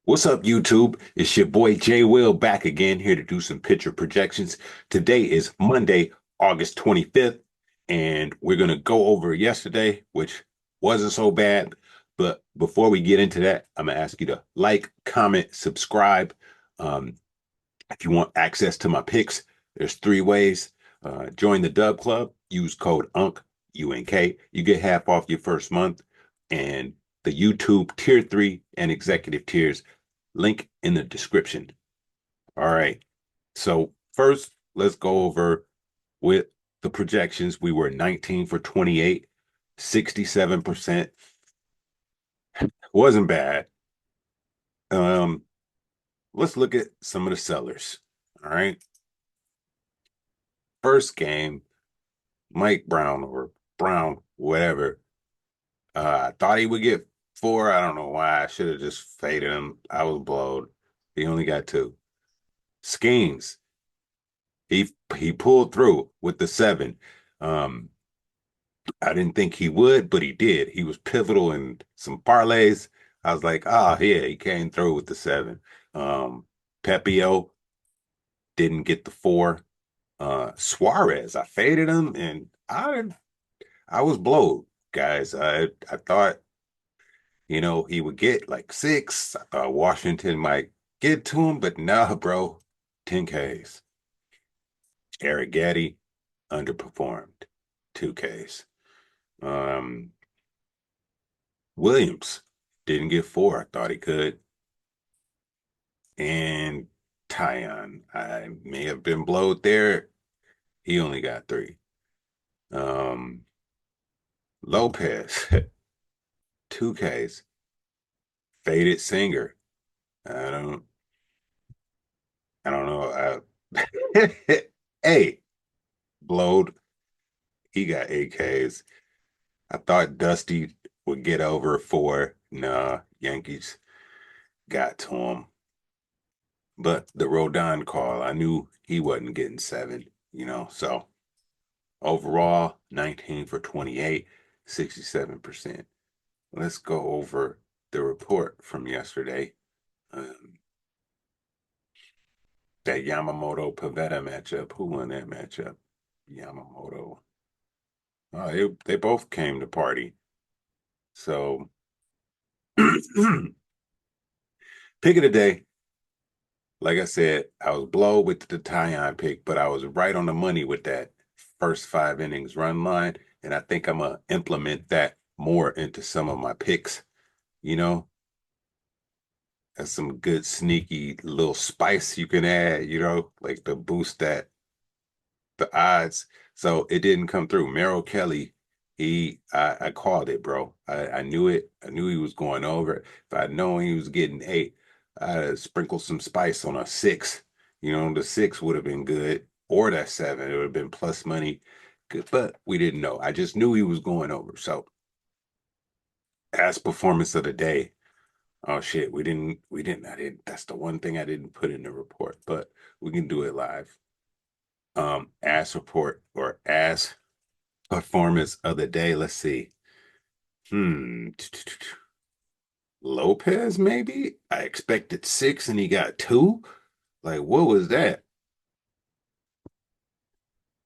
What's up, YouTube? It's your boy Jay Will back again here to do some pitcher projections. Today is Monday, August 25th, and we're going to go over yesterday, which wasn't so bad. But before we get into that, I'm going to ask you to like, comment, subscribe. Um, if you want access to my picks, there's three ways. Join the Dub Club, use code UNK, UNK. You get half off your first month. And the YouTube Tier 3 and Executive tiers, link in the description. All right. So first, let's go over with the projections. We were 19 for 28, 67%. Wasn't bad. Um, let's look at some of the sellers. All right. First game, Mike Brown or Brown, whatever. I thought he would get four. I don't know why. I should have just faded him. I was blowed. He only got two. Schemes. He pulled through with the seven. Um, I didn't think he would, but he did. He was pivotal in some parlays. I was like, oh yeah, he came through with the seven. Um, Pepio didn't get the four. Suarez, I faded him and I was blowed, guys. I thought, he would get like six. I thought Washington might get to him, but nah, bro. 10 Ks. Eric Gaddy underperformed. 2 Ks. Um, Williams didn't get four. I thought he could. And Tyon, I may have been blowed there. He only got three. Um, Lopez, 2 Ks. Faded Singer. I don't I don't know. Hey, blowed. He got 8 Ks. I thought Dusty would get over four. Nah, Yankees got to him. But the Rodon call, I knew he wasn't getting seven. So overall, 19 for 28, 67%. Let's go over the report from yesterday. Um, that Yamamoto Pavetta matchup. Who won that matchup? Yamamoto. Oh, they both came to party. So pick of the day. Like I said, I was blow with the Tyon pick, but I was right on the money with that first 5 innings run line. And I think I'm gonna implement that more into some of my picks. You know, that's some good sneaky little spice you can add, like to boost the odds. So it didn't come through. Merrill Kelly, I called it, bro. I knew it. I knew he was going over. If I'd known he was getting eight, I'd have sprinkled some spice on a six. The six would have been good, or that seven. It would have been plus money. Good, but we didn't know. I just knew he was going over. So as performance of the day. Oh shit, I didn't. That's the one thing I didn't put in the report, but we can do it live. Ass report or ass performance of the day. Let's see. Hmm. Lopez, maybe? I expected six and he got two. Like, what was that?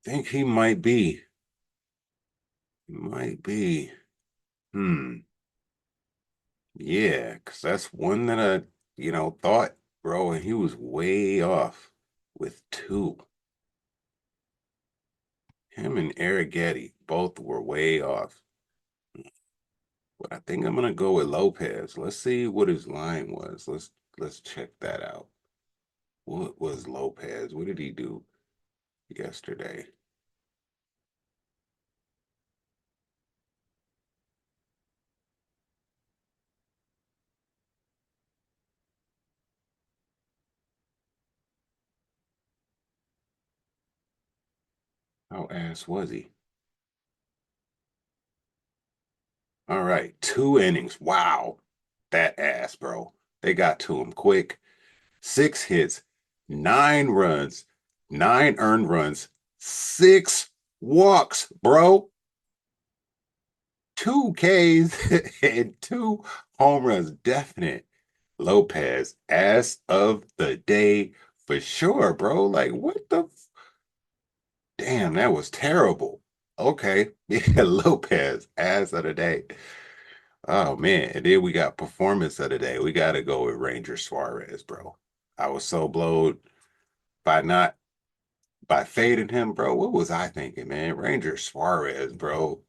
Think he might be. Might be. Hmm. Yeah, because that's one that I thought, bro, and he was way off with two. Him and Eric Getty both were way off. But I think I'm gonna go with Lopez. Let's see what his line was. Let's check that out. What was Lopez? What did he do yesterday? How ass was he? All right, 2 innings. Wow. That ass, bro. They got to him quick. 6 hits, 9 runs, 9 earned runs, 6 walks, bro. 2 Ks and 2 home runs. Definite. Lopez, ass of the day for sure, bro. Like, what the damn, that was terrible. Okay. Yeah, Lopez, ass of the day. Oh man. And then we got performance of the day. We gotta go with Ranger Suarez, bro. I was so blowed by not by fading him, bro. What was I thinking, man? Ranger Suarez, bro.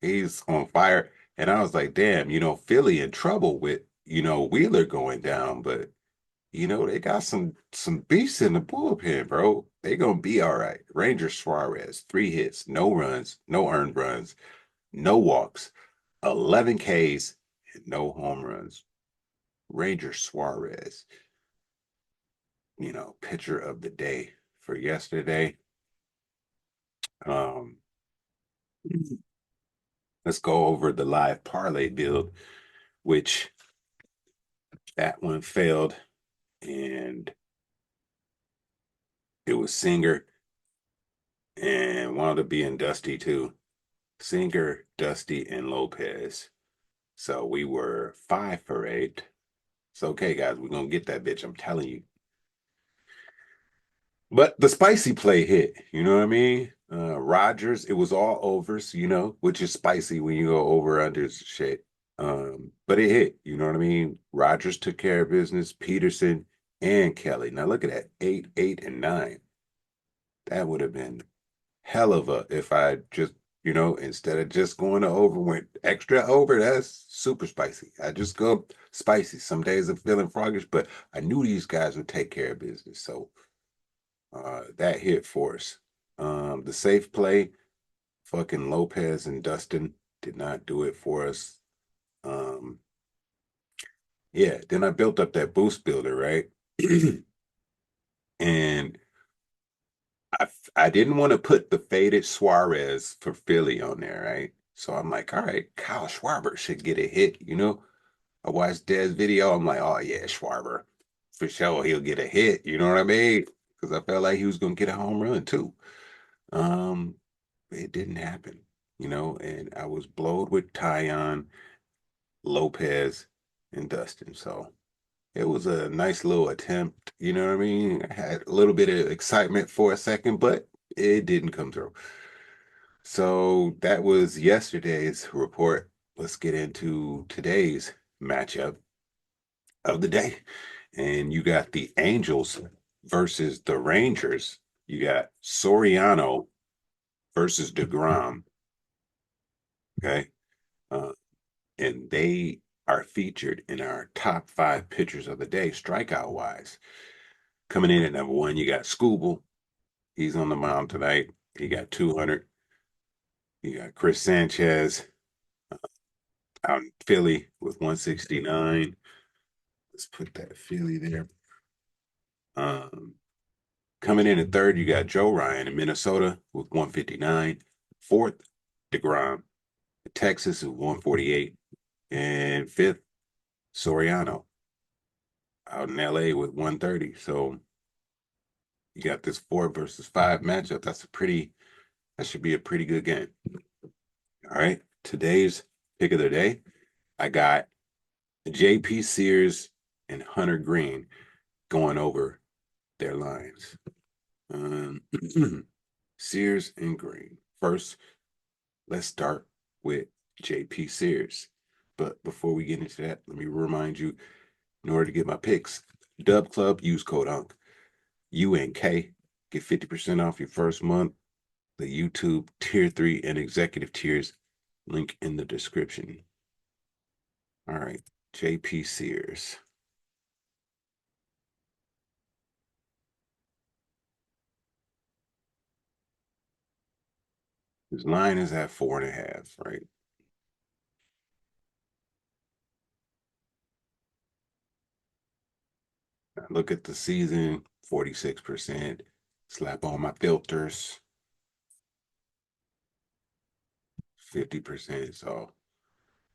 He's on fire. And I was like, damn, Philly in trouble with, Wheeler going down, but they got some beasts in the bullpen, bro. They gonna be all right. Ranger Suarez, 3 hits, no runs, no earned runs, no walks, 11 Ks, and no home runs. Ranger Suarez, pitcher of the day for yesterday. Um, let's go over the live parlay build, which that one failed, and it was Singer and wound up being Dusty too. Singer, Dusty, and Lopez. So we were 5 for 8. It's okay, guys. We're gonna get that bitch. I'm telling you. But the spicy play hit. You know what I mean? Rogers, it was all overs. Which is spicy when you go over under shit. But it hit. You know what I mean? Rogers took care of business. Peterson and Kelly. Now look at that. 8, 8, and 9. That would have been hell of a if I just instead of just going to over went extra over. That's super spicy. I just go spicy. Some days I'm feeling froggish, but I knew these guys would take care of business. So that hit for us. The safe play, fucking Lopez and Dustin did not do it for us. Um, yeah, then I built up that boost builder, right? And I didn't want to put the faded Suarez for Philly on there, right? So I'm like, all right, Kyle Schwarber should get a hit. I watched Dez's video. I'm like, oh yeah, Schwarber. For sure he'll get a hit. You know what I mean? Because I felt like he was gonna get a home run too. Um, it didn't happen, and I was blowed with Tyon, Lopez, and Dustin. So it was a nice little attempt, you know what I mean? I had a little bit of excitement for a second, but it didn't come through. So that was yesterday's report. Let's get into today's matchup of the day. And you got the Angels versus the Rangers. You got Soriano versus DeGrom. Okay. Uh, and they are featured in our top 5 pitchers of the day, strikeout wise. Coming in at number 1, you got Scooble. He's on the mound tonight. He got 200. You got Chris Sanchez out in Philly with 169. Let's put that Philly there. Um, Coming in at third, you got Joe Ryan in Minnesota with 159. Fourth, DeGrom. Texas is 148. And fifth, Soriano out in LA with 130. So you got this 4 versus 5 matchup. That should be a pretty good game. All right. Today's pick of the day, I got JP Sears and Hunter Green going over their lines. Sears and Green. First, let's start with JP Sears. But before we get into that, let me remind you, in order to get my picks, Dub Club, use code UNK. UNK, get 50% off your first month. The YouTube Tier 3 and Executive tiers, link in the description. All right, JP Sears. His line is at 4.5, right? Now look at the season, 46%. Slap on my filters, 50%. So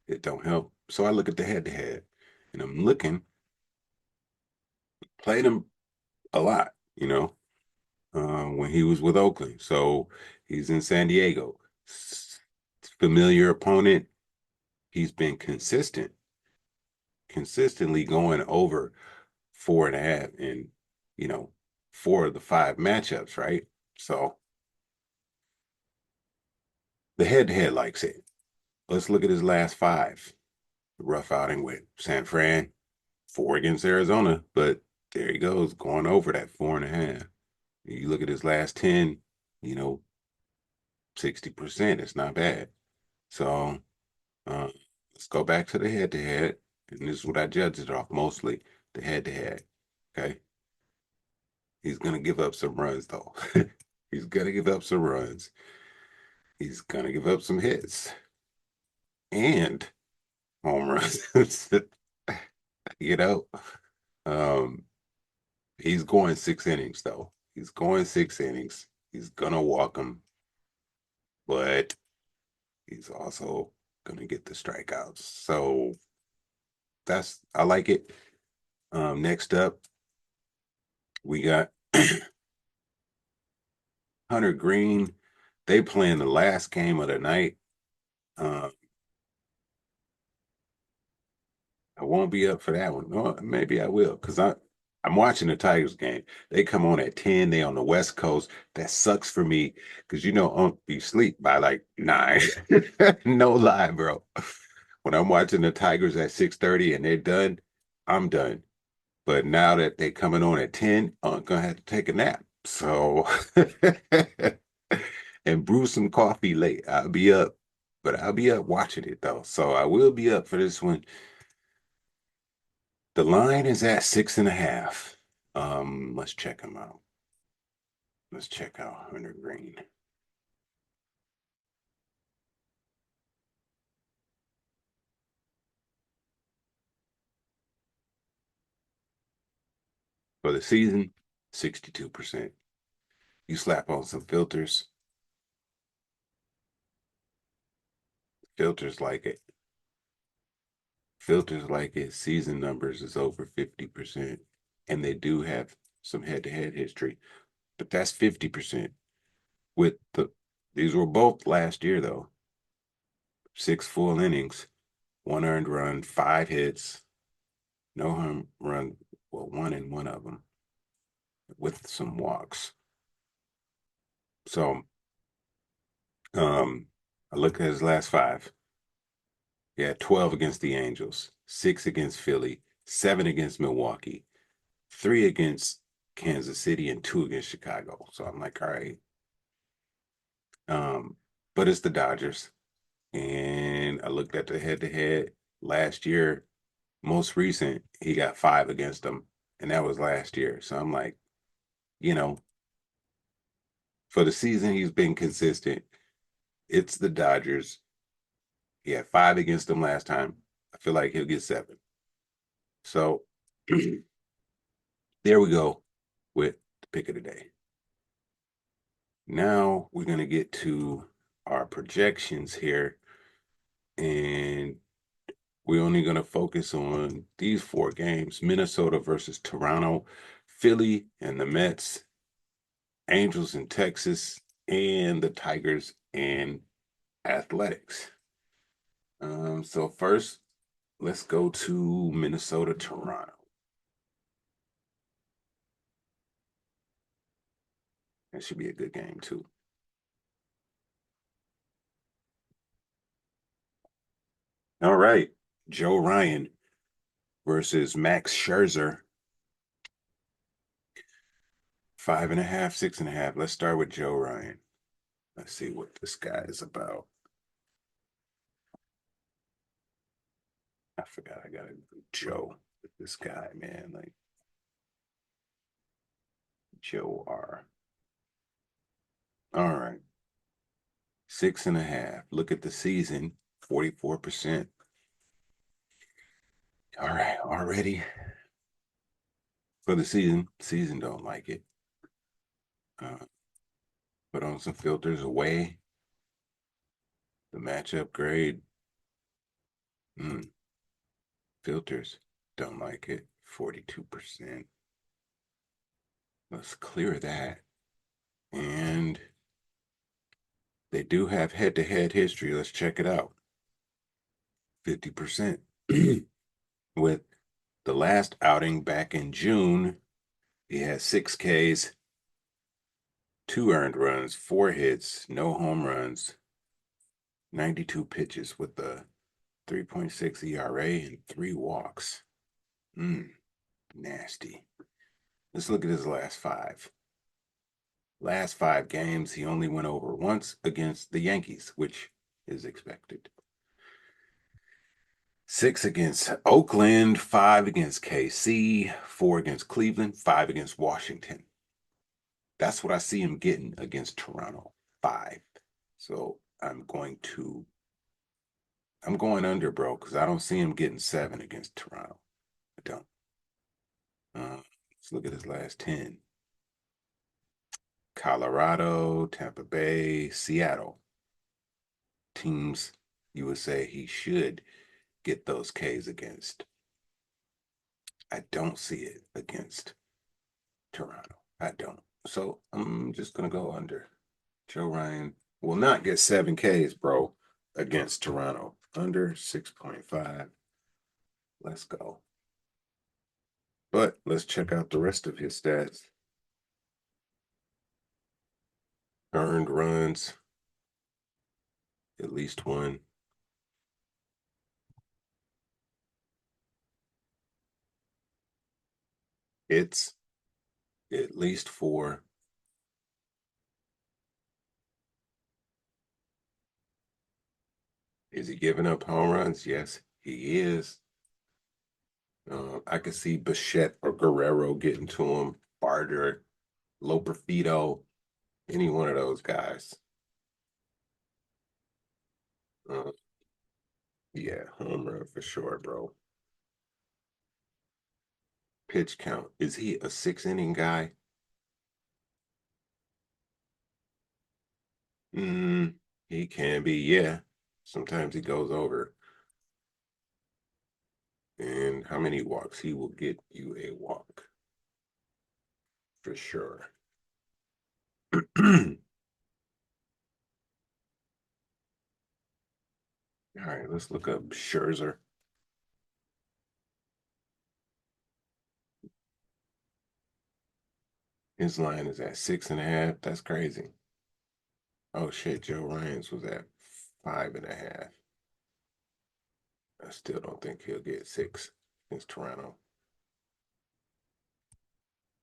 it don't help. So I look at the head-to-head, and I'm looking, played him a lot, when he was with Oakland. So he's in San Diego. Familiar opponent. He's been consistent. consistently going over 4.5 in, you know, 4 of the 5 matchups, right? So the head-to-head likes it. Let's look at his last 5. Rough outing with San Fran, 4 against Arizona, but there he goes, going over that 4.5. You look at his last 10, you know, 60%. It's not bad. So uh, let's go back to the head-to-head, and this is what I judge it off mostly, the head-to-head. Okay, he's gonna give up some runs though. He's gonna give up some runs. He's gonna give up some hits and home runs. you know, um, he's going 6 innings though. He's going 6 innings. He's gonna walk him, but he's also gonna get the strikeouts. So I like it. Next up, we got Hunter Green. They playing the last game of the night. Uh, I won't be up for that one. No, maybe I will, because I'm watching the Tigers game. They come on at 10. They on the West Coast. That sucks for me because you sleep by like 9. No lie, bro. When I'm watching the Tigers at 6:30 and they're done, I'm done. But now that they coming on at 10, I'm gonna have to take a nap. So and brew some coffee late. I'll be up, but I'll be up watching it though. So I will be up for this one. The line is at 6.5. Let's check them out. Let's check out Hunter Green. For the season, 62%. You slap on some filters, filters like it. Filters like it. Season numbers is over 50%. And they do have some head-to-head history, but that's 50%. These were both last year though. 6 full innings, 1 earned run, 5 hits, no home run, well, one in one of them with some walks. So I look at his last 5. Yeah, 12 against the Angels, 6 against Philly, 7 against Milwaukee, 3 against Kansas City, and 2 against Chicago. So I'm like, all right. But it's the Dodgers. And I looked at the head-to-head last year. Most recent, he got 5 against them, and that was last year. So I'm like, you know, for the season, he's been consistent. It's the Dodgers. He had 5 against them last time. I feel like he'll get 7. So there we go with the pick of the day. Now we're going to get to our projections here, and we're only going to focus on these 4 games: Minnesota versus Toronto, Philly and the Mets, Angels in Texas, and the Tigers and Athletics. So first, let's go to Minnesota, Toronto. That should be a good game too. All right, Joe Ryan versus Max Scherzer. 5.5, 6.5. Let's start with Joe Ryan. Let's see what this guy is about. I forgot I got to Joe with this guy, man. Like Joe R. All right. 6.5. Look at the season, 44%. All right, already for the season don't like it. Put on some filters away. The matchup grade. Filters don't like it. 42%. Let's clear that. And they do have head-to-head history. Let's check it out. 50%. with the last outing back in June. He had 6 Ks, 2 earned runs, 4 hits, no home runs, 92 pitches with a 3.6 ERA and 3 walks. Nasty. Let's look at his last five. Last 5 games, he only went over once against the Yankees, which is expected. 6 against Oakland, 5 against KC, 4 against Cleveland, 5 against Washington. That's what I see him getting against Toronto. 5. So I'm going under, bro, because I don't see him getting 7 against Toronto. I don't. Let's look at his last 10. Colorado, Tampa Bay, Seattle. Teams you would say he should get those Ks against. I don't see it against Toronto. I don't. So I'm just going to go under. Joe Ryan will not get 7 Ks, bro, against Toronto. Under 6.5. Let's go. But let's check out the rest of his stats. Earned runs, at least 1. Hits, at least 4. Is he giving up home runs? Yes, he is. I could see Bichette or Guerrero getting to him, Barter, Loperfido, any one of those guys. Uh, yeah, home run for sure, bro. Pitch count. Is he a 6 inning guy? He can be, yeah. Sometimes he goes over. And how many walks? He will get you a walk. For sure. All right, let's look up Scherzer. His line is at 6.5. That's crazy. Oh shit, Joe Ryan's was at 5.5. I still don't think he'll get 6 against Toronto.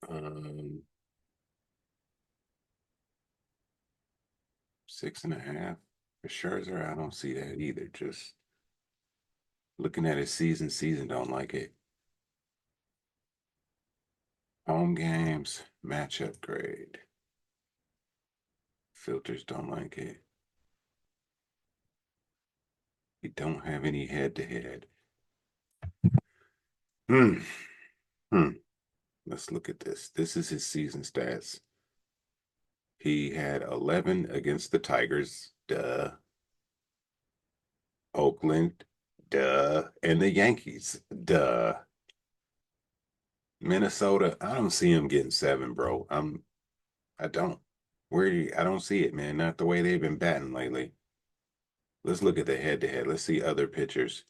6.5 for Scherzer. I don't see that either. Just looking at his season don't like it. Home games, matchup grade. Filters don't like it. We don't have any head-to-head. Let's look at this. This is his season stats. He had 11 against the Tigers, duh. Oakland, duh. And the Yankees, duh. Minnesota, I don't see him getting 7, bro. I don't. I don't see it, man. Not the way they've been batting lately. Let's look at the head-to-head. Let's see other pitchers.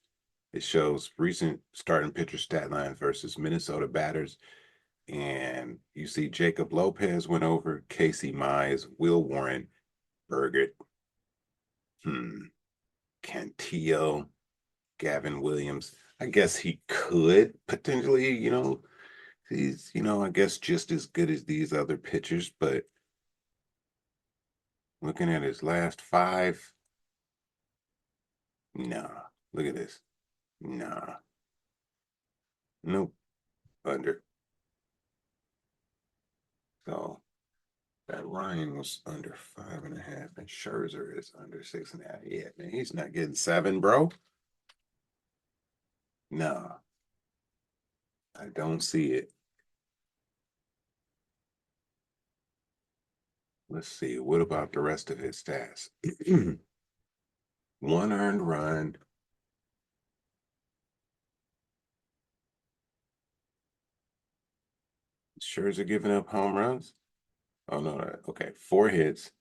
It shows recent starting pitcher stat lines versus Minnesota batters. And you see Jacob Lopez went over, Casey Mize, Will Warren, Burgett, Cantillo, Gavin Williams. I guess he could potentially, he's, I guess just as good as these other pitchers, but looking at his last 5, nah. Look at this. Nah. Nope. Under. So that Ryan was under 5.5, and Scherzer is under 6.5. Yeah, man, he's not getting 7, bro. Nah, I don't see it. Let's see. What about the rest of his stats? 1 earned run. Scherzer giving up home runs? Oh, no. Okay, 4 hits.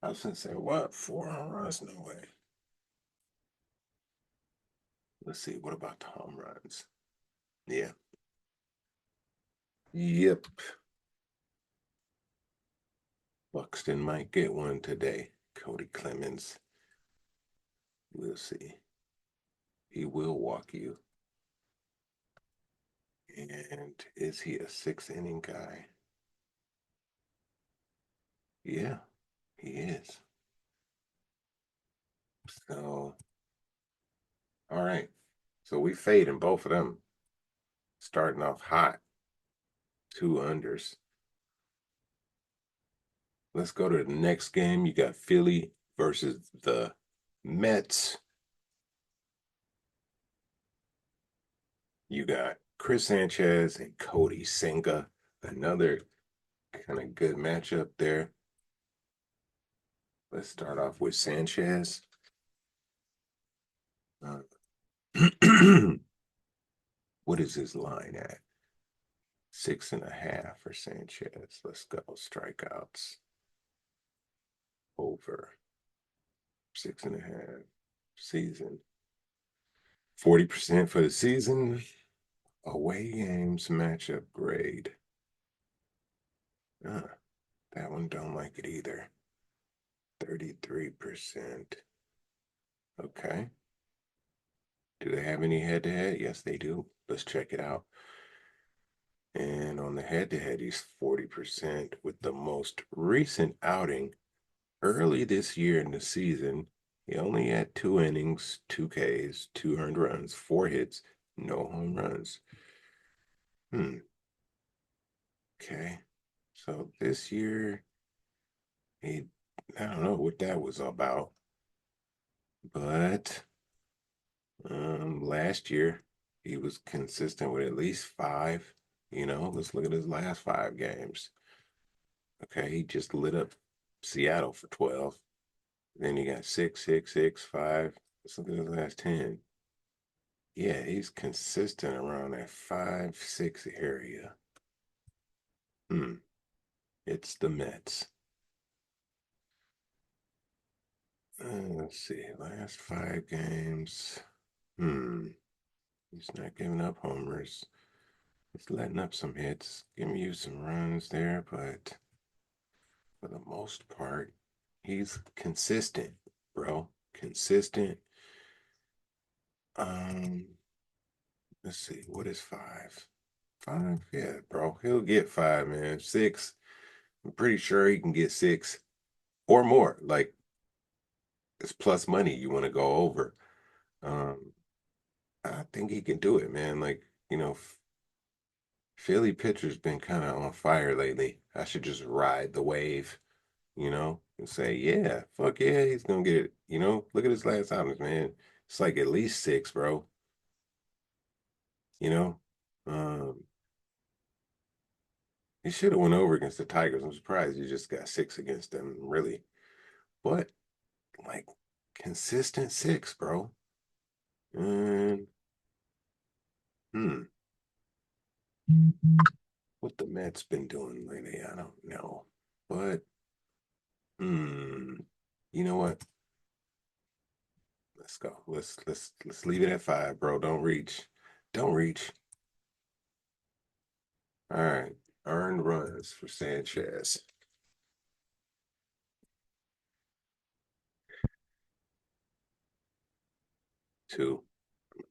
I was going to say, what? 4 home runs? No way. Let's see. What about the home runs? Yeah. Yep. Buxton might get one today. Cody Clemens. We'll see. He will walk you. And is he a 6 inning guy? Yeah, he is. So, all right. So we fading both of them. Starting off hot. 2 unders. Let's go to the next game. You got Philly versus the Mets. You got Chris Sanchez and Cody Senga. Another kind of good matchup there. Let's start off with Sanchez. Uh, what is his line at? 6.5 for Sanchez. Let's go. Strikeouts over 6.5 season. 40% for the season. Away games matchup grade. That one don't like it either. 33%. Okay. Do they have any head to head? Yes, they do. Let's check it out. And on the head to head, he's 40% with the most recent outing early this year in the season. He only had 2 innings, 2 Ks, 2 earned runs, 4 hits, no home runs. Okay. So this year, he, I don't know what that was about, but last year he was consistent with at least 5. Let's look at his last 5 games. Okay, he just lit up Seattle for 12. Then he got 6, 6, 6, 5. Let's look at his last 10. Yeah, he's consistent around that 5, 6 area. It's the Mets. Let's see, last 5 games. He's not giving up homers. He's letting up some hits, giving you some runs there, but for the most part, he's consistent, bro. Consistent. Um, let's see, what is 5? 5? Yeah, bro. He'll get 5, man. 6. I'm pretty sure he can get 6 or more. Like it's plus money you want to go over. Um, I think he can do it, man. Like, Philly pitcher's been kind of on fire lately. I should just ride the wave, and say, yeah, fuck yeah, he's gonna get it. Look at his last outings, man. It's like at least 6, bro. You know, um, he should have went over against the Tigers. I'm surprised he just got 6 against them, really. But like consistent 6, bro. And hmm, what the Mets been doing lately, I don't know. But hmm, you know what? Let's go. Let's leave it at 5, bro. Don't reach. Don't reach. All right. Earned runs for Sanchez. 2.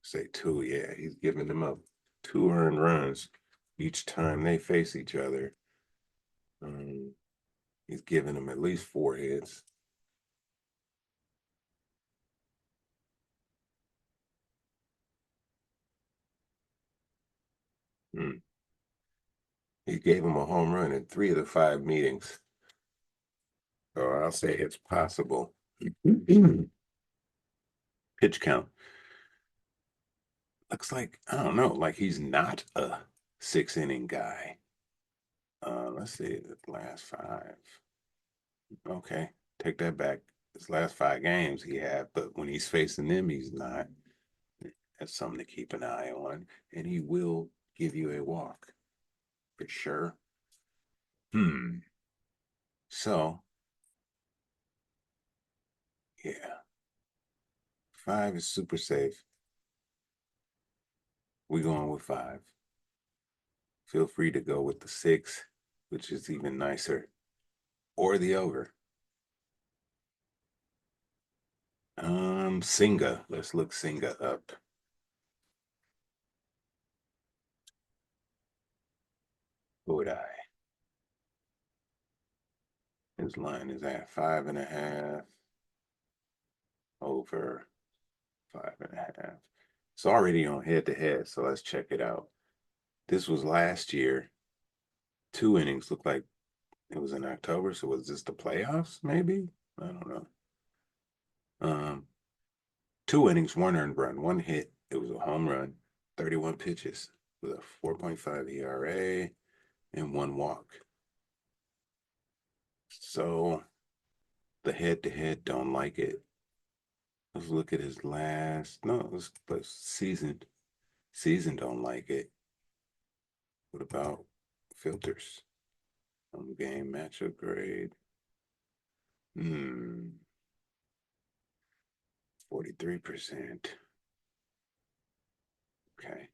Say 2. Yeah, he's giving them up 2 earned runs each time they face each other. Um, he's giving them at least 4 hits. Hmm. He gave him a home run in 3 of the 5 meetings. So I'll say it's possible. Pitch count. Looks like, I don't know, like he's not a 6 inning guy. Let's see, the last 5. Okay, take that back. His last 5 games he had, but when he's facing them, he's not. That's something to keep an eye on, and he will give you a walk for sure. Hmm. So yeah, 5 is super safe. We going with 5. Feel free to go with the 6, which is even nicer, or the over. Singa. Let's look Singa up. Would I? His line is at 5.5. Over 5.5. It's already on head to head, so let's check it out. This was last year. 2 innings looked like it was in October. So was this the playoffs? Maybe, I don't know. 2 innings, 1 earned run, 1 hit. It was a home run. 31 pitches with a 4.5 ERA and 1 walk. So the head to head don't like it. Let's look at his last. No, let's season. Season don't like it. What about filters? Game matchup grade. 43%. Okay.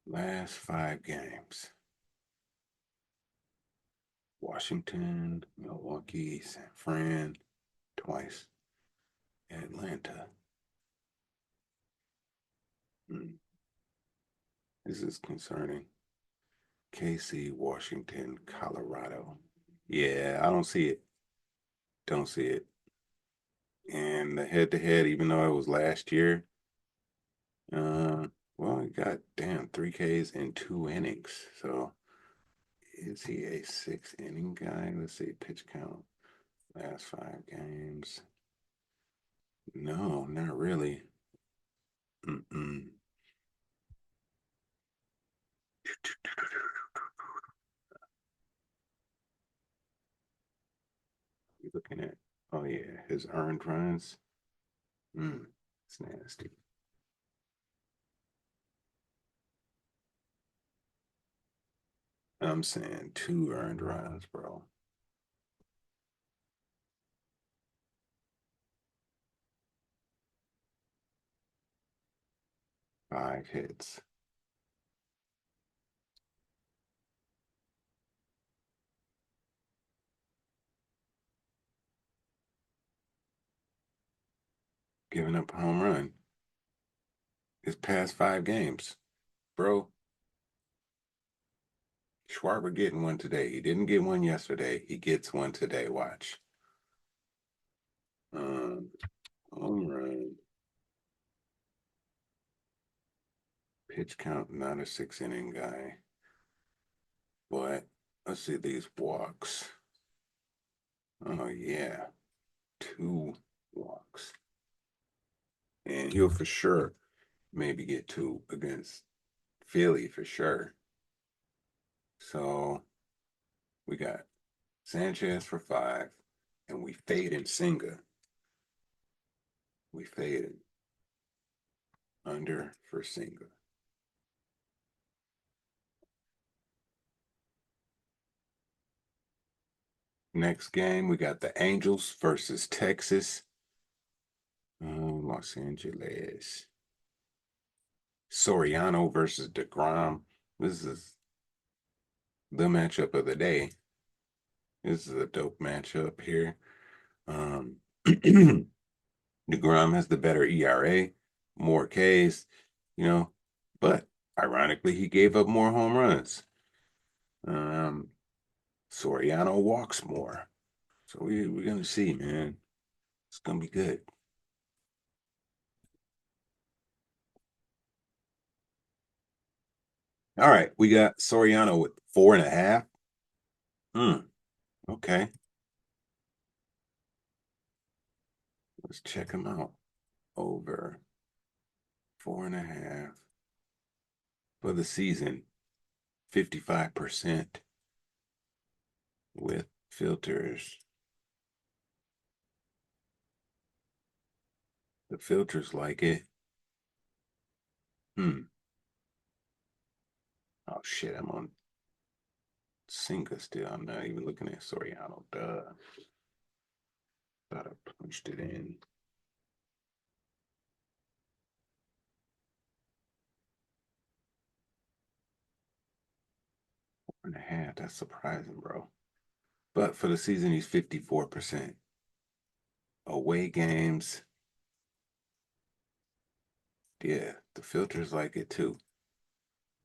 Last 5 games. Washington, Milwaukee, San Fran, twice. Atlanta. This is concerning. KC, Washington, Colorado. Yeah, I don't see it. Don't see it. And the head to head, even though it was last year, well, he got 3 Ks in 2 innings. So is he a 6-inning guy? Let's see, pitch count. Last 5 games. No, not really. Mm-mm. You're looking at, oh yeah, his earned runs. It's nasty. I'm saying 2 earned runs, bro. 5 hits. Giving up a home run. His past 5 games, bro. Schwarber getting one today. He didn't get one yesterday. He gets one today. Watch. Home run. Pitch count, not a 6-inning guy. But let's see these walks. Oh yeah, 2 walks. And he'll for sure maybe get 2 against Philly for sure. So we got Sanchez for 5, and we fade in Singa. We faded under for Singa. Next game, we got the Angels versus Texas. Los Angeles. Soriano versus DeGrom. This is the matchup of the day. This is a dope matchup here. DeGrom has the better ERA, more Ks, but ironically, he gave up more home runs. Soriano walks more. So we're going to see, man. It's going to be good. All right. We got Soriano with 4.5. Okay. Let's check him out. Over 4.5 for the season. 55% with filters. The filters like it. Oh shit, I'm on Singa still. I'm not even looking at Soriano. Duh. Thought I punched it in. and a half. That's surprising, bro. But for the season, he's 54%. Away games, yeah, the filters like it too.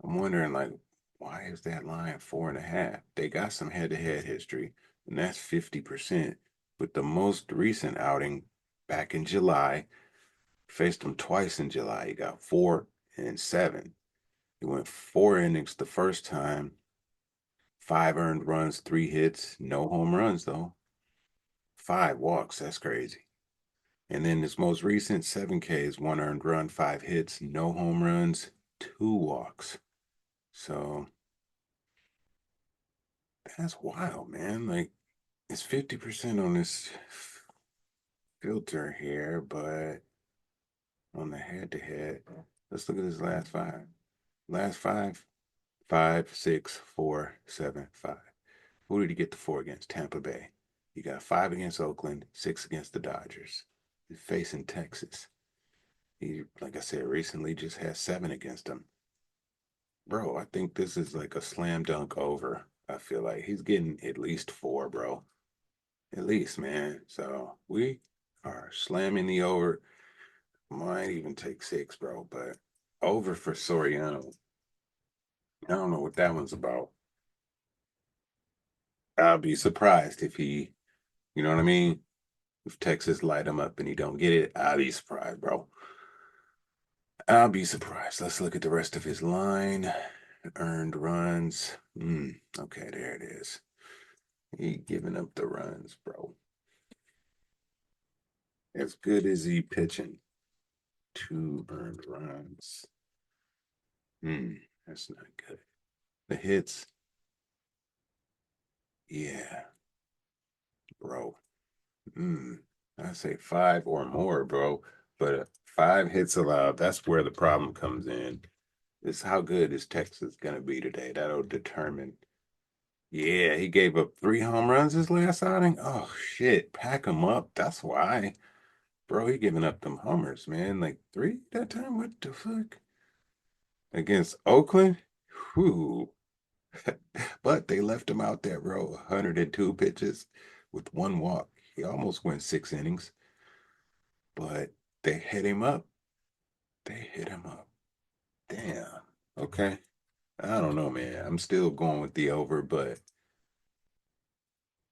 I'm wondering, like, why is that line 4.5? They got some head-to-head history, and that's 50%. But the most recent outing back in July, faced him twice in July. He got 4 and 7. He went 4 innings the first time, 5 earned runs, 3 hits, no home runs though. 5 walks, that's crazy. And then his most recent 7 Ks, 1 earned run, 5 hits, no home runs, 2 walks. So that's wild, man. Like it's 50% on this filter here, but on the head to head, let's look at his last five. Last five, 5, 6, 4, 7, 5. Who did he get the 4 against? Tampa Bay. He got 5 against Oakland, 6 against the Dodgers. He's facing Texas. He, like I said, recently just had 7 against them. Bro, I think this is like a slam dunk over. I feel like he's getting at least 4, bro. At least, man. So we are slamming the over. Might even take 6, bro. But over for Soriano. I don't know what that one's about. I'll be surprised if he, you know what I mean? If Texas light him up and he don't get it, I'll be surprised, bro. I'll be surprised. Let's look at the rest of his line. Earned runs. Okay, there it is. He giving up the runs, bro. As good as he pitching. 2 earned runs. That's not good. The hits, yeah, bro. I say 5 or more, bro. But 5 hits allowed, that's where the problem comes in. Is how good is Texas gonna be today? That'll determine. Yeah, he gave up 3 home runs his last outing. Oh shit, pack him up. That's why. Bro, he giving up them homers, man. Like 3 that time? What the fuck? Against Oakland? Whew. But they left him out there, bro. 102 pitches with 1 walk. He almost went 6 innings, but they hit him up. They hit him up. Damn. Okay. I don't know, man. I'm still going with the over, but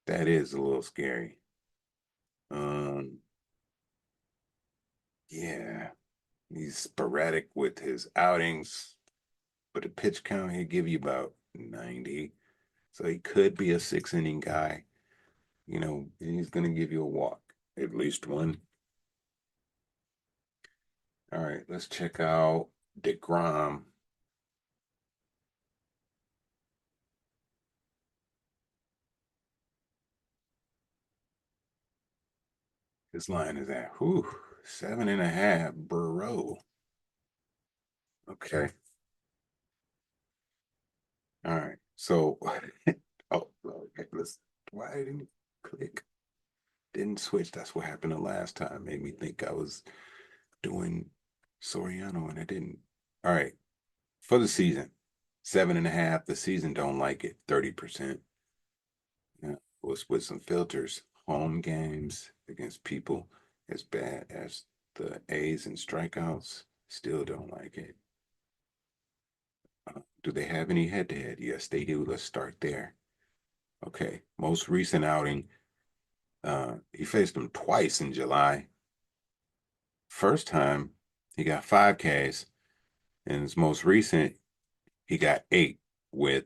that is a little scary. Um, yeah, he's sporadic with his outings, but the pitch count he'll give you about 90. So he could be a 6 inning guy. He's gonna give you a walk, at least one. All right, let's check out DeGrom. His line is at 7.5, bro. Okay. All right. So, oh, okay, let's. Why didn't it click? Didn't switch. That's what happened the last time. Made me think I was doing Soriano and I didn't. All right. For the season, 7.5. The season don't like it. 30%. Yeah. Was with some filters. Home games against people as bad as the A's and strikeouts. Still don't like it. Do they have any head to head? Yes, they do. Let's start there. Okay. Most recent outing, he faced them twice in July. First time, he got 5 Ks. And his most recent, he got 8 with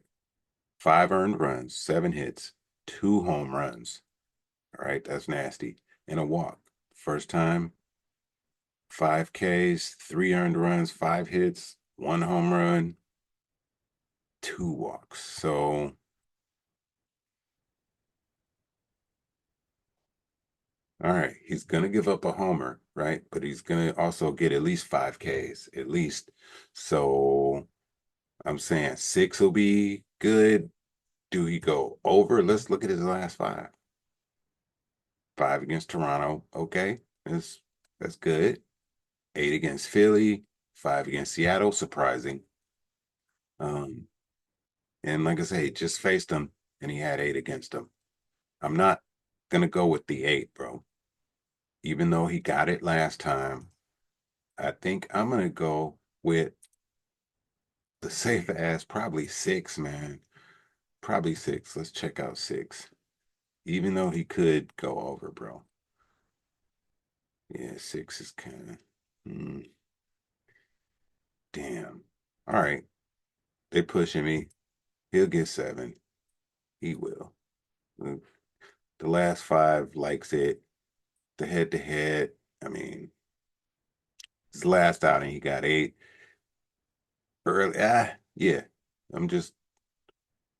5 earned runs, 7 hits, 2 home runs. All right, that's nasty. And a walk. First time, 5 Ks, 3 earned runs, 5 hits, 1 home run, 2 walks. So, all right, he's gonna give up a homer, right? But he's gonna also get at least 5 Ks, at least. So I'm saying 6 will be good. Do he go over? Let's look at his last 5. 5 against Toronto. Okay. That's good. 8 against Philly, 5 against Seattle. Surprising. Um, And like I say, just faced him and he had 8 against him. I'm not gonna go with the 8, bro. Even though he got it last time, I think I'm gonna go with the safe ass, probably 6, man. Probably 6. Let's check out 6. Even though he could go over, bro. Yeah, 6 is kind of damn. All right. They pushing me. He'll get 7. He will. The last 5 likes it. The head to head. I mean, his last outing he got 8. Early yeah. I'm just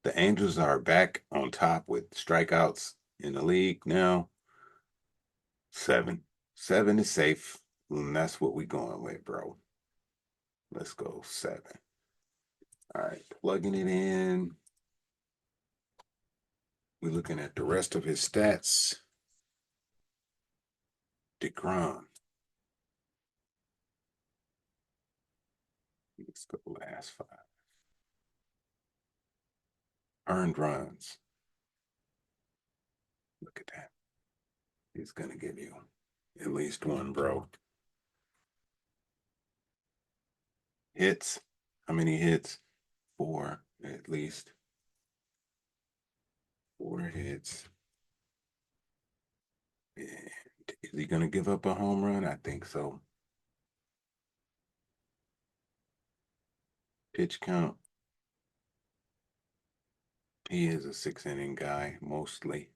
the Angels are back on top with strikeouts in the league now. 7. 7 is safe. And that's what we going with, bro. Let's go 7. All right, plugging it in. We're looking at the rest of his stats. DeGrom. Let's go last 5. Earned runs. Look at that. He's going to give you at least 1, bro. Hits. How many hits? 4, at least. 4 hits. And is he going to give up a home run? I think so. Pitch count. He is a 6-inning guy, mostly.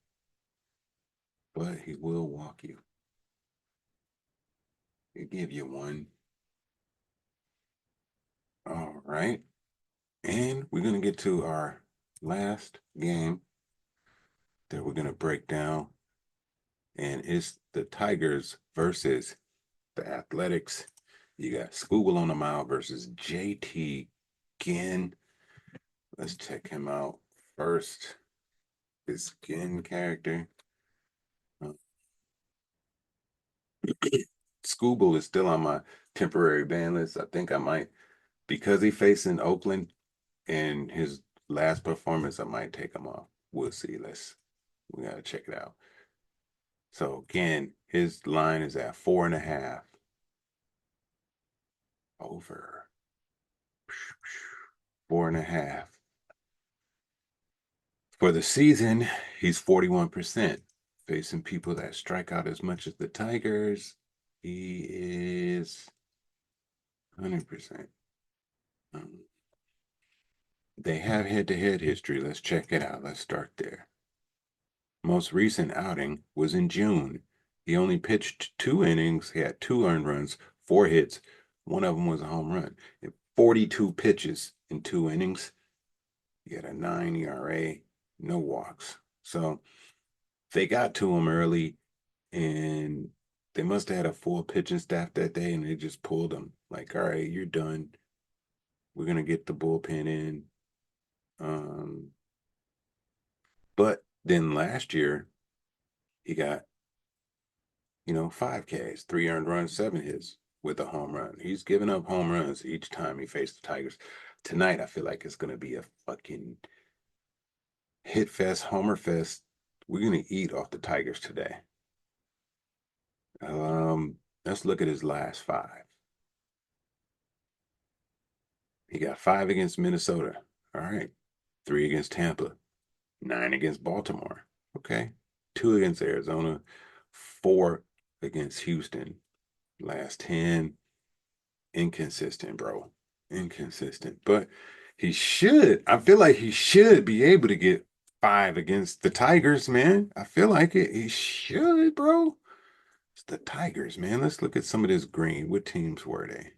But he will walk you. He'll give you 1. All right. And we're going to get to our last game that we're going to break down. And it's the Tigers versus the Athletics. You got Scooble on the mound versus JT Ginn. Let's check him out first. His Ginn character. Scooble is still on my temporary ban list. I think I might, because he facing Oakland in his last performance, I might take him off. We'll see. We gotta check it out. So again, his line is at 4.5. Over 4.5. For the season, he's 41%. Facing people that strike out as much as the Tigers, he is 100%. They have head-to-head history. Let's check it out. Let's start there. Most recent outing was in June. He only pitched 2 innings. He had 2 earned runs, 4 hits. One of them was a home run. 42 pitches in 2 innings. He had a 9 ERA, no walks. So they got to him early, and they must have had a full pitching staff that day, and they just pulled him. Like, all right, you're done. We're gonna get the bullpen in. But then last year he got 5 Ks, 3 earned runs, 7 hits with a home run. He's giving up home runs each time he faced the Tigers. Tonight I feel like it's gonna be a fucking hit fest, homer fest. We're gonna eat off the Tigers today. Let's look at his last 5. He got 5 against Minnesota. All right. 3 against Tampa. 9 against Baltimore. Okay. 2 against Arizona. 4 against Houston. Last 10. Inconsistent, bro. Inconsistent. But I feel like he should be able to get 5 against the Tigers, man. I feel like it. He should, bro. It's the Tigers, man. Let's look at some of this green. What teams were they?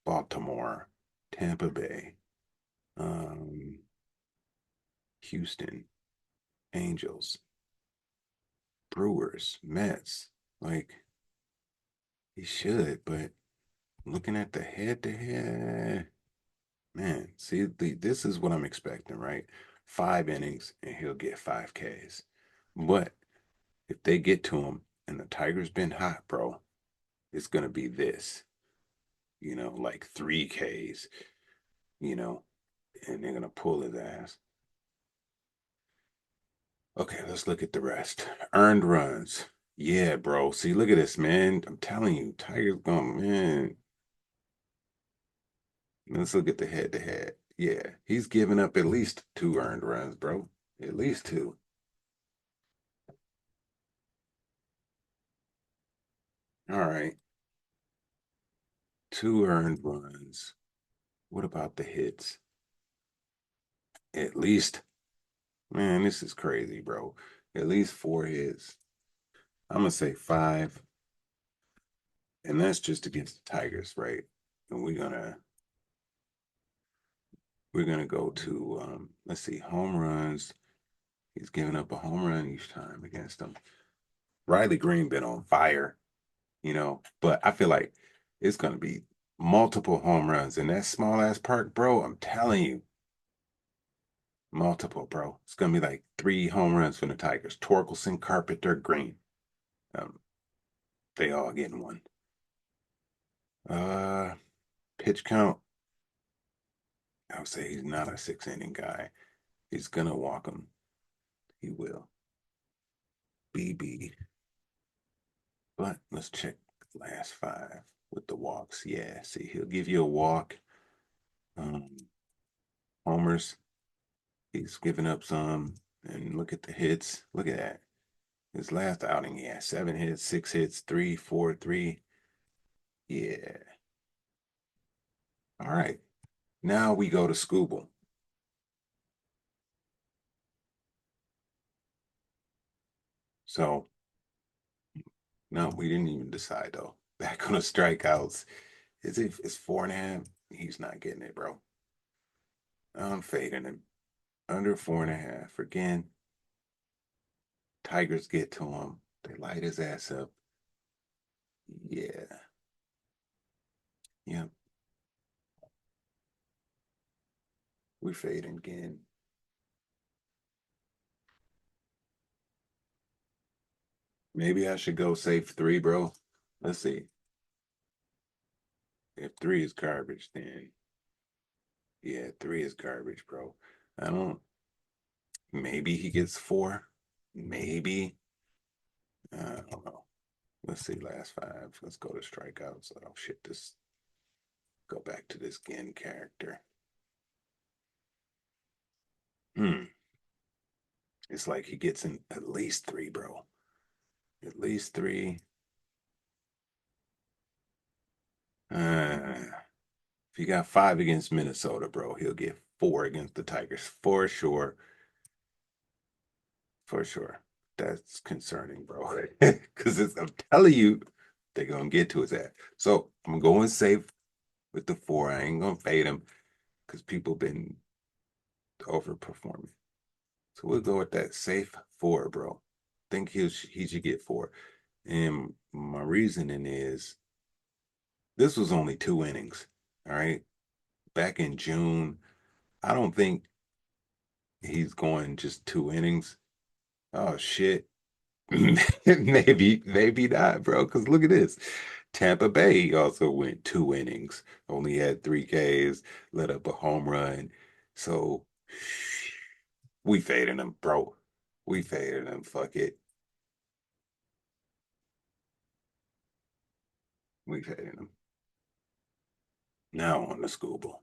Baltimore, Tampa Bay, um, Houston, Angels, Brewers, Mets. Like, he should, but looking at the head to head, man, see, this is what I'm expecting, right? 5 innings and he'll get 5 Ks. But if they get to him and the Tigers been hot, bro, it's gonna be this, like 3 Ks, you know, and they're gonna pull his ass. Okay, let's look at the rest. Earned runs. Yeah, bro. See, look at this, man. I'm telling you, Tiger's going, man. Let's look at the head to head. Yeah, he's given up at least two earned runs, bro. At least two. All right. Two earned runs. What about the hits? At least, man, this is crazy, bro. At least four hits. I'm gonna say five, and that's just against the Tigers, right? And we're gonna go to let's see, home runs. He's given up a home run each time against them. Riley Green been on fire, but I feel like it's gonna be multiple home runs in that small ass park, bro. I'm telling you, multiple, bro. It's gonna be like three home runs from the Tigers. Torkelson, Carpenter, Green. Um, they all getting one. Uh, Pitch count. I would say he's not a six inning guy. He's gonna walk him. He will. BB. But let's check the last five with the walks. Yeah, see, he'll give you a walk. Um, homers. He's given up some. And look at the hits. Look at that. His last outing, yeah, seven hits, six hits, three, four, three. Yeah. All right. Now we go to Scooble. So, no, we didn't even decide though. Back on the strikeouts. It's 4.5. He's not getting it, bro. I'm fading him. Under 4.5. Again, Tigers get to him. They light his ass up. Yeah. Yep. We fading again. Maybe I should go safe three, bro. Let's see. If three is garbage, then yeah, three is garbage, bro. I don't. Maybe he gets four. Maybe. I don't know. Let's see. Last five. Let's go to strikeouts. Oh shit. This. Go back to this Gin character. Hmm. It's like he gets in at least three, bro. At least three. If he got five against Minnesota, bro, he'll get four against the Tigers for sure. For sure. That's concerning, bro. Because I'm telling you, they're gonna get to his ass. So I'm going safe with the four. I ain't gonna fade him because people been overperforming. So we'll go with that safe four, bro. Think he should get four. And my reasoning is this was only two innings. All right. Back in June, I don't think he's going just two innings. Oh shit. Maybe not, bro. Because look at this. Tampa Bay also went two innings, only had three Ks, let up a home run. So we faded him, bro. We faded him. Fuck it. We faded him. Now on the Scooble.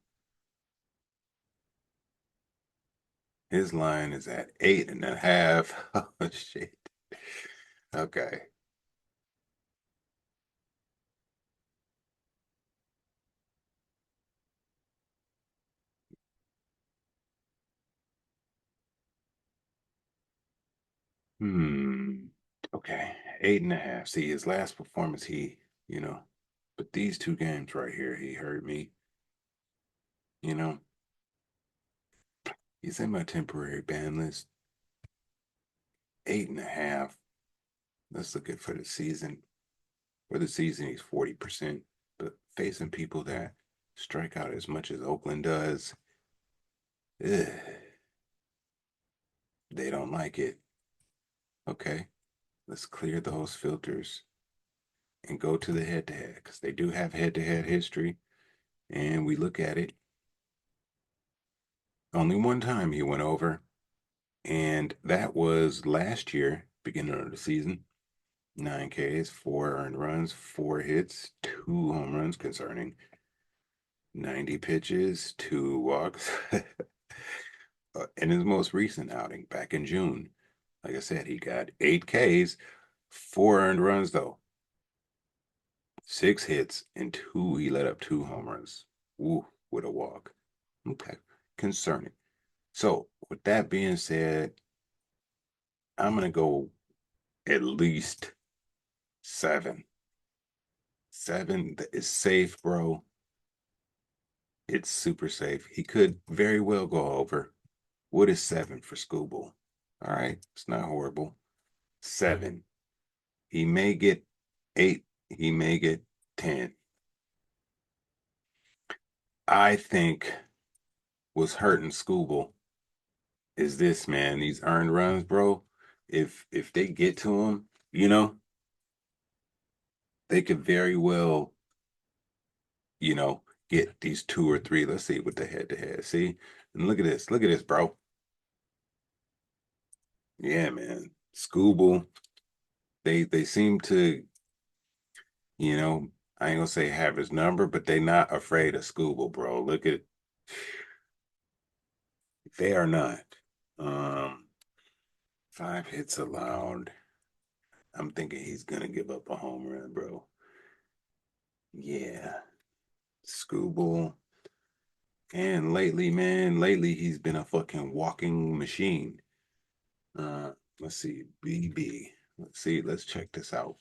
His line is at 8.5. Oh shit. Okay. Hmm. Okay. 8.5. See, his last performance, you know, but these two games right here, he hurt me. You know, he's in my temporary ban list. 8.5. Let's look at for the season. For the season, he's 40%. But facing people that strike out as much as Oakland does, ugh, they don't like it. Okay, let's clear those filters and go to the head to head because they do have head to head history. And we look at it. Only one time he went over. And that was last year, beginning of the season. 9 Ks, 4 earned runs, 4 hits, 2 home runs concerning 90 pitches, 2 walks. In his most recent outing back in June, like I said, he got 8 Ks, 4 earned runs though, 6 hits, and he let up 2 home runs. Ooh, with a walk. Okay, concerning. So with that being said, I'm gonna go at least 7. 7 is safe, bro. It's super safe. He could very well go over. What is 7 for Scooble? All right, it's not horrible. 7. He may get 8. He may get 10. I think what's hurting Scooble is this, man. These earned runs, bro. If they get to him, they could very well, get these 2 or 3. Let's see what the head to head. See, and look at this. Look at this, bro. Yeah, man. Scooble. They seem to, you know, I ain't gonna say have his number, but they not afraid of Scooble, bro. Look at they are not. Um, 5 hits allowed. I'm thinking he's gonna give up a home run, bro. Yeah, Scooble. And lately, man, lately he's been a fucking walking machine. Let's see, BB. Let's see, let's check this out.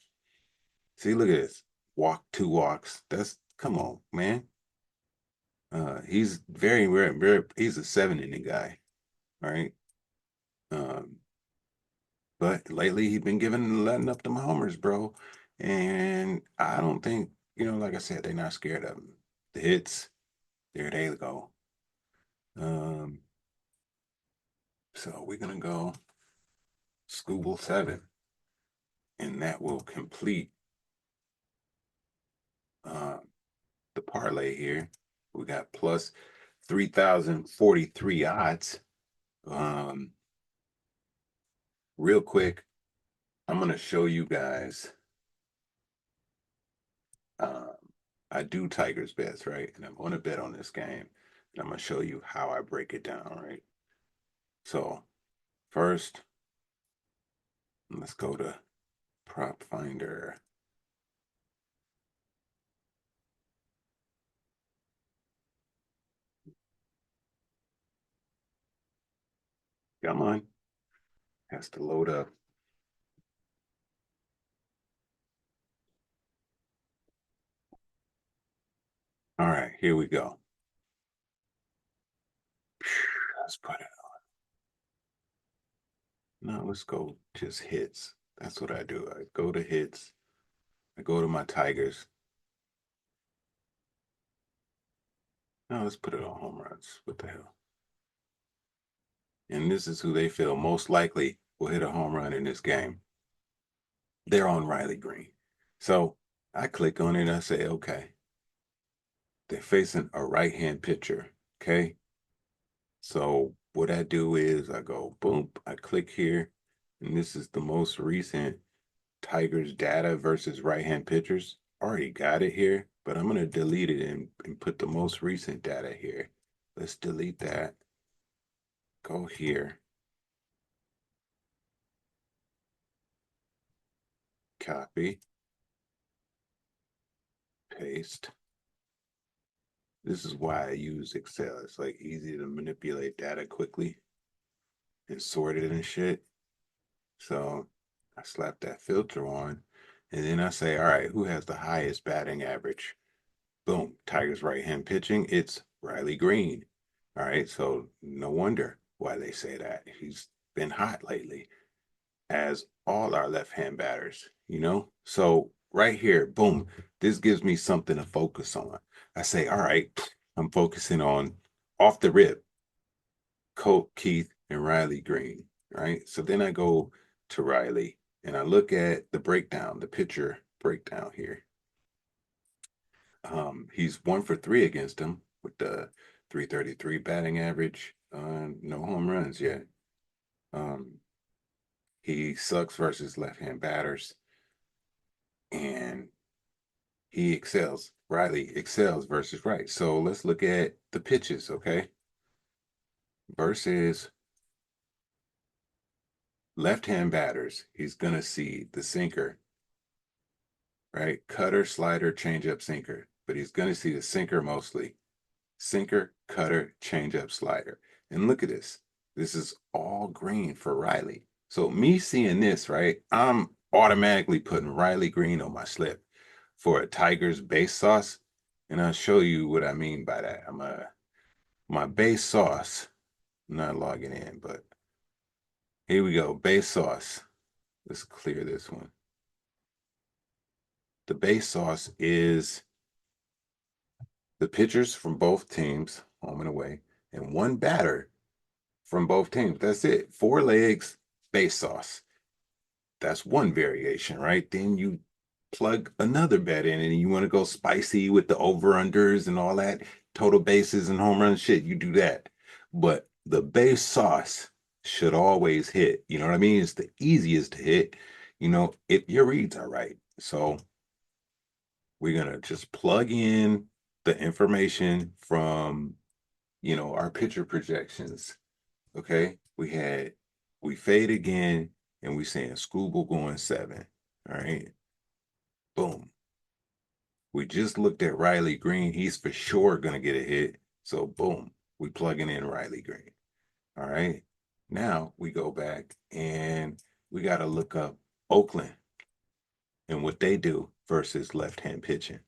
See, look at this. Walk 2 walks. That's come on, man. He's very rare, very, he's a 7 inning guy, right? Um, but lately he's been letting up them homers, bro. And I don't think, like I said, they're not scared of him. The hits, there they go. Um, so we're gonna go Scooble 7, and that will complete uh, the parlay here. We got plus 3,043 odds. Um, Real quick, I'm gonna show you guys. Um, I do Tigers bets, right? And I'm gonna bet on this game. And I'm gonna show you how I break it down, right? So first, let's go to prop finder. Come on, has to load up. All right, here we go. Let's put it on. Now let's go just hits. That's what I do. I go to hits. I go to my Tigers. Now let's put it on home runs. What the hell? And this is who they feel most likely will hit a home run in this game. They're on Riley Green. So I click on it and I say, okay, they're facing a right-hand pitcher. Okay. So what I do is I go, boom, I click here, and this is the most recent Tigers data versus right-hand pitchers. Already got it here, but I'm gonna delete it and put the most recent data here. Let's delete that. Go here. Copy. Paste. This is why I use Excel. It's like easy to manipulate data quickly and sort it and shit. So I slap that filter on, and then I say, all right, who has the highest batting average? Boom, Tigers right hand pitching. It's Riley Green. All right, so no wonder why they say that. He's been hot lately, as all our left hand batters. So right here, boom, this gives me something to focus on. I say, all right, I'm focusing on off the rip, Colt, Keith, and Riley Green. Right. So then I go to Riley and I look at the breakdown, the pitcher breakdown here. He's 1 for 3 against him with the 333 batting average. No home runs yet. Um, he sucks versus left-hand batters, and he excels. Riley excels versus right. So let's look at the pitches, okay? Versus left-hand batters, he's gonna see the sinker, right? Cutter, slider, changeup, sinker. But he's gonna see the sinker mostly. Sinker, cutter, changeup, slider. And look at this. This is all green for Riley. So me seeing this, right, I'm automatically putting Riley Green on my slip for a Tiger's base sauce. And I'll show you what I mean by that. My base sauce, I'm not logging in, but here we go. Base sauce. Let's clear this one. The base sauce is the pitchers from both teams, home and away, and one batter from both teams. That's it. 4 legs, base sauce. That's one variation, right? Then you plug another bet in and you want to go spicy with the over-unders and all that, total bases and home run shit, you do that. But the base sauce should always hit. You know what I mean? It's the easiest to hit, if your reads are right. So we're going to just plug in the information from, our pitcher projections. Okay. We fade again and we saying Scooble going 7. All right. Boom. We just looked at Riley Green. He's for sure going to get a hit. So boom, we plugging in Riley Green. All right. Now we go back and we got to look up Oakland and what they do versus left-hand pitching.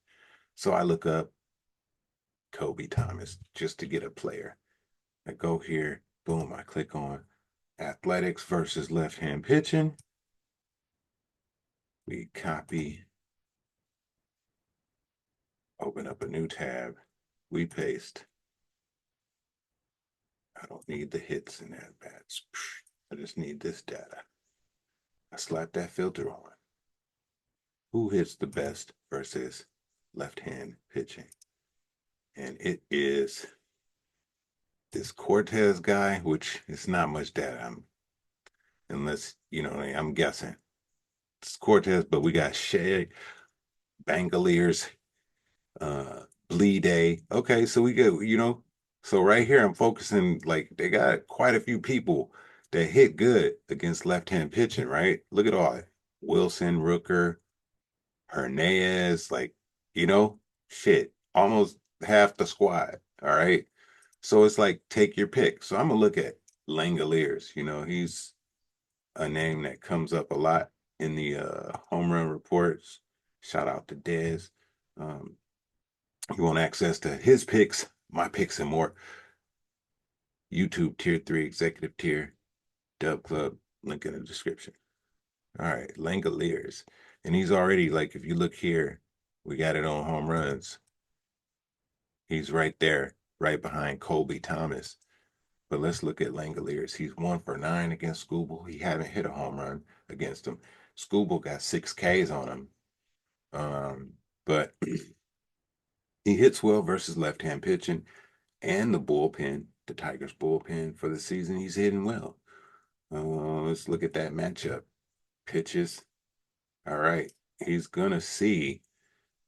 So I look up Kobe Thomas just to get a player. I go here, boom, I click on athletics versus left-hand pitching. We copy, open up a new tab, we paste. I don't need the hits and at bats. I just need this data. I slap that filter on. Who hits the best versus left-hand pitching? And it is this Cortez guy, which is not much data. Unless, I'm guessing. It's Cortez, but we got Shea, Bangaliers, Bleed Day. Okay, so we get, so right here I'm focusing, like they got quite a few people that hit good against left-hand pitching, right? Look at all it. Wilson, Rooker, Hernandez, like, shit, almost half the squad. All right. So it's like take your pick. So I'm gonna look at Langoliers. He's a name that comes up a lot in the home run reports. Shout out to Dez. Um, you want access to his picks, my picks, and more. YouTube tier 3, executive tier, Dub Club, link in the description. All right, Langoliers. And he's already, like, if you look here, we got it on home runs. He's right there, right behind Colby Thomas. But let's look at Langoliers. He's 1 for 9 against Scooble. He haven't hit a home run against him. Scooble got 6 Ks on him. But he hits well versus left-hand pitching and the bullpen, the Tigers bullpen for the season. He's hitting well. Let's look at that matchup. Pitches. All right. He's going to see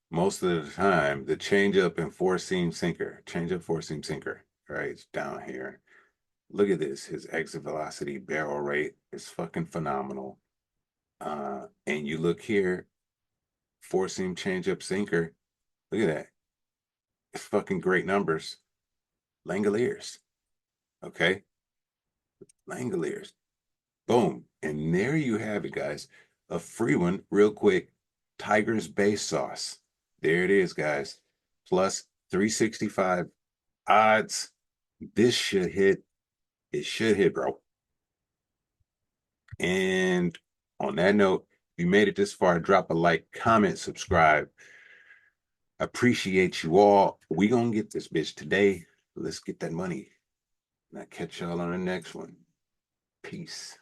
most of the time the changeup and four-seam sinker. Changeup, four-seam sinker. All right. It's down here. Look at this. His exit velocity, barrel rate is fucking phenomenal. And you look here, four-seam changeup sinker. Look at that. It's fucking great numbers. Langoliers. Okay. Langoliers. Boom. And there you have it, guys. A free one, real quick. Tiger's base sauce. There it is, guys. Plus 365 odds. This should hit. It should hit, bro. And on that note, if you made it this far, drop a like, comment, subscribe. Appreciate you all. We gonna get this bitch today. Let's get that money. And I'll catch y'all on the next one. Peace.